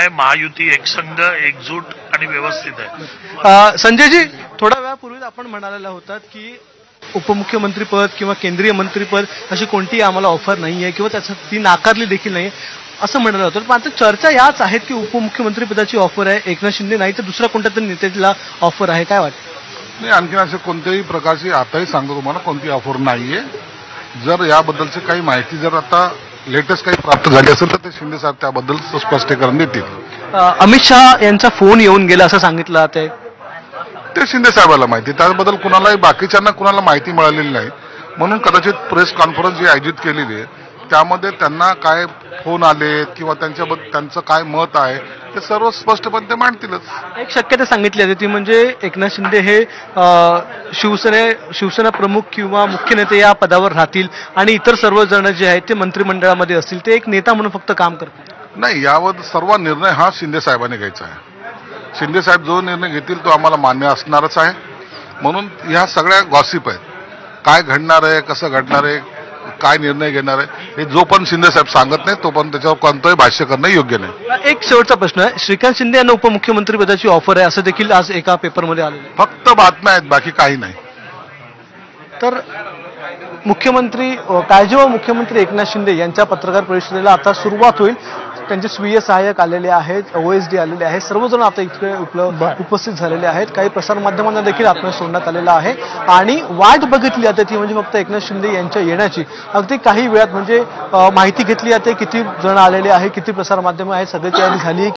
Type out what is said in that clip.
आहे, महायुती एकसंघ, एकजूट आणि व्यवस्थित आहे. संजयजी, थोड्या वेळापूर्वीच आपण म्हणालेला होतात की उपमुख्यमंत्रीपद किंवा केंद्रीय मंत्रीपद अशी कोणतीही आम्हाला ऑफर नाहीये किंवा त्याची ती नाकारली देखील नाही असं म्हणालं होतं. पण आता चर्चा याच आहेत की उपमुख्यमंत्रीपदाची ऑफर आहे, एकनाथ शिंदे नाही तर दुसऱ्या कोणत्या तरी नेत्याला ऑफर आहे, काय वाटतं? नाही, आणखीन असे कोणत्याही प्रकारची आताही सांगतो तुम्हाला कोणती ऑफर नाहीये. जर याबद्दलची काही माहिती जर आता लेटेस्ट काही प्राप्त झाली असेल तर ते शिंदे साहेब त्याबद्दल स्पष्टीकरण देतील. अमित शहा यांचा फोन येऊन गेला असं सांगितलं जातंय. ते शिंदे साहेबाला माहिती, त्याबद्दल कुणालाही बाकीच्यांना कुणाला माहिती मिळालेली नाही. म्हणून कदाचित प्रेस कॉन्फरन्स जी आयोजित केलेली आहे त्यामध्ये त्यांना काय फोन आले किंवा त्यांचं काय मत आहे ते सर्व स्पष्टपणे ते मांडतीलच. एक शक्यता सांगितली जाते ती म्हणजे एकनाथ शिंदे हे शिवसेना प्रमुख किंवा मुख्य नेते या पदावर राहतील आणि इतर सर्व जण जे आहेत ते मंत्रिमंडळामध्ये असतील, ते एक नेता म्हणून फक्त काम करतील. नाही, यावर सर्व निर्णय हा शिंदे साहेबांनी घ्यायचा आहे. शिंदे साहेब जो निर्णय घेतील तो आम्हाला मान्य असणारच आहे. म्हणून ह्या सगळ्या गॉसिप आहेत, काय घडणार आहे, कसं घडणार आहे, काय निर्णय घेणार आहे, हे जो पण शिंदे साहेब सांगत नाही तो पण त्याच्यावर कोणतंही भाष्य करणं योग्य नाही. एक शेवटचा प्रश्न आहे, श्रीकांत शिंदे यांना उपमुख्यमंत्री पदाची ऑफर आहे असं देखील आज एका पेपरमध्ये आलेलं आहे. फक्त बातम्या आहेत, बाकी काही नाही. तर जेव्हा मुख्यमंत्री एकनाथ शिंदे यांच्या पत्रकार परिषदेला आता सुरुवात होईल, त्यांचे स्वीय सहाय्यक आलेले आहेत, OSD आलेले आहेत, सर्वजण आता इथे उपस्थित झालेले आहेत. काही प्रसारमाध्यमांना देखील आतमध्ये सोडण्यात आलेलं आहे आणि वाट बघितली जाते ती म्हणजे फक्त एकनाथ शिंदे यांच्या येण्याची. अगदी काही वेळात म्हणजे माहिती घेतली जाते किती जण आलेले आहे, किती प्रसारमाध्यमं आहेत, सगळ्याची यादी झाली.